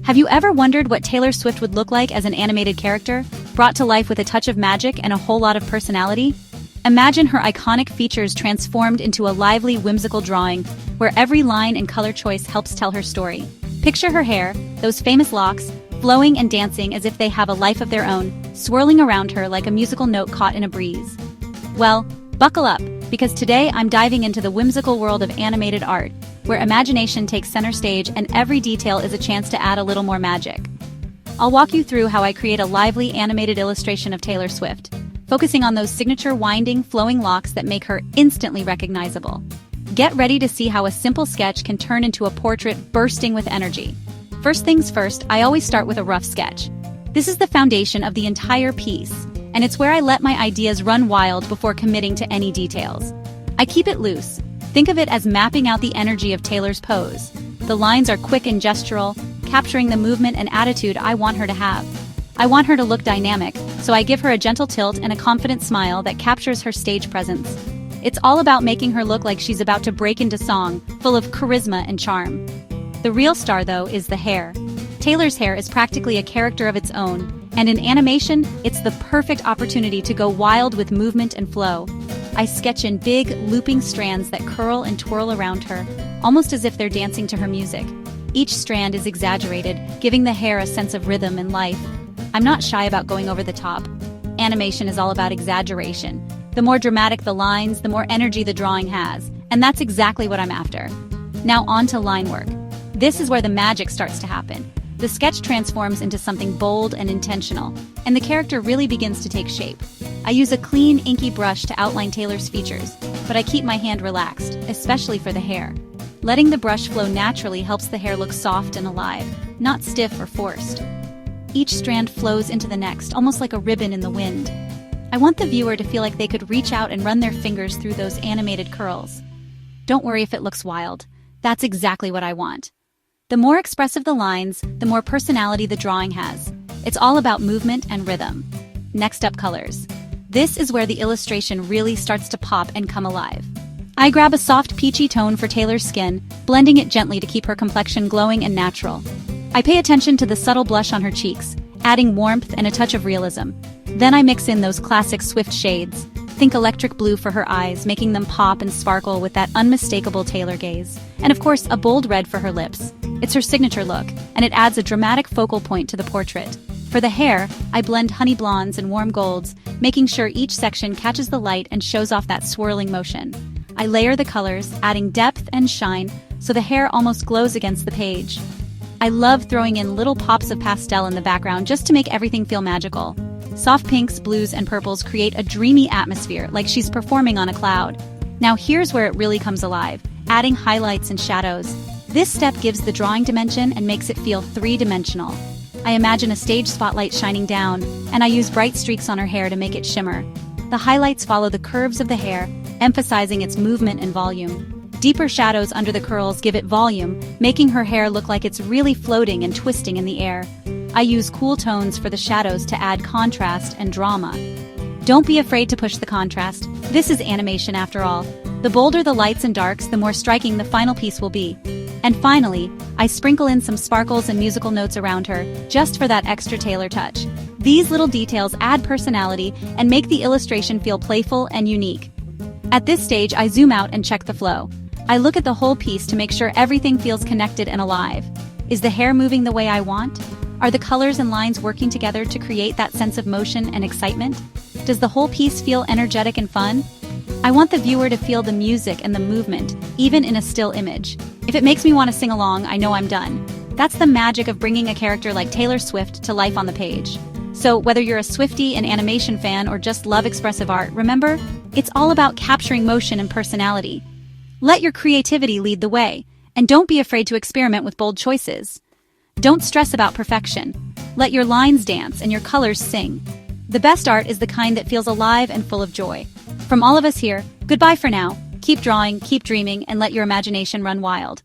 Have you ever wondered what Taylor Swift would look like as an animated character, brought to life with a touch of magic and a whole lot of personality? Imagine her iconic features transformed into a lively, whimsical drawing, where every line and color choice helps tell her story. Picture her hair, those famous locks, flowing and dancing as if they have a life of their own, swirling around her like a musical note caught in a breeze. Well, buckle up, because today I'm diving into the whimsical world of animated art, where imagination takes center stage and every detail is a chance to add a little more magic. I'll walk you through how I create a lively animated illustration of Taylor Swift, focusing on those signature winding, flowing locks that make her instantly recognizable. Get ready to see how a simple sketch can turn into a portrait bursting with energy. First things first, I always start with a rough sketch. This is the foundation of the entire piece, and it's where I let my ideas run wild before committing to any details. I keep it loose. Think of it as mapping out the energy of Taylor's pose. The lines are quick and gestural, capturing the movement and attitude I want her to have. I want her to look dynamic, so I give her a gentle tilt and a confident smile that captures her stage presence. It's all about making her look like she's about to break into song, full of charisma and charm. The real star, though, is the hair. Taylor's hair is practically a character of its own, and in animation, it's the perfect opportunity to go wild with movement and flow. I sketch in big, looping strands that curl and twirl around her, almost as if they're dancing to her music. Each strand is exaggerated, giving the hair a sense of rhythm and life. I'm not shy about going over the top. Animation is all about exaggeration. The more dramatic the lines, the more energy the drawing has, and that's exactly what I'm after. Now on to line work. This is where the magic starts to happen. The sketch transforms into something bold and intentional, and the character really begins to take shape. I use a clean, inky brush to outline Taylor's features, but I keep my hand relaxed, especially for the hair. Letting the brush flow naturally helps the hair look soft and alive, not stiff or forced. Each strand flows into the next, almost like a ribbon in the wind. I want the viewer to feel like they could reach out and run their fingers through those animated curls. Don't worry if it looks wild. That's exactly what I want. The more expressive the lines, the more personality the drawing has. It's all about movement and rhythm. Next up, colors. This is where the illustration really starts to pop and come alive. I grab a soft peachy tone for Taylor's skin, blending it gently to keep her complexion glowing and natural. I pay attention to the subtle blush on her cheeks, adding warmth and a touch of realism. Then I mix in those classic Swift shades. Think electric blue for her eyes, making them pop and sparkle with that unmistakable Taylor gaze. And of course, a bold red for her lips. It's her signature look, and it adds a dramatic focal point to the portrait. For the hair, I blend honey blondes and warm golds, making sure each section catches the light and shows off that swirling motion. I layer the colors, adding depth and shine, so the hair almost glows against the page. I love throwing in little pops of pastel in the background just to make everything feel magical. Soft pinks, blues, and purples create a dreamy atmosphere, like she's performing on a cloud. Now here's where it really comes alive, adding highlights and shadows. This step gives the drawing dimension and makes it feel three-dimensional. I imagine a stage spotlight shining down, and I use bright streaks on her hair to make it shimmer. The highlights follow the curves of the hair, emphasizing its movement and volume. Deeper shadows under the curls give it volume, making her hair look like it's really floating and twisting in the air. I use cool tones for the shadows to add contrast and drama. Don't be afraid to push the contrast. This is animation after all. The bolder the lights and darks, the more striking the final piece will be. And finally, I sprinkle in some sparkles and musical notes around her, just for that extra Taylor touch. These little details add personality and make the illustration feel playful and unique. At this stage, I zoom out and check the flow. I look at the whole piece to make sure everything feels connected and alive. Is the hair moving the way I want? Are the colors and lines working together to create that sense of motion and excitement? Does the whole piece feel energetic and fun? I want the viewer to feel the music and the movement, even in a still image. If it makes me want to sing along, I know I'm done. That's the magic of bringing a character like Taylor Swift to life on the page. So whether you're a Swiftie, an animation fan, or just love expressive art, remember, it's all about capturing motion and personality. Let your creativity lead the way, and don't be afraid to experiment with bold choices. Don't stress about perfection. Let your lines dance and your colors sing. The best art is the kind that feels alive and full of joy. From all of us here, goodbye for now. Keep drawing, keep dreaming, and let your imagination run wild.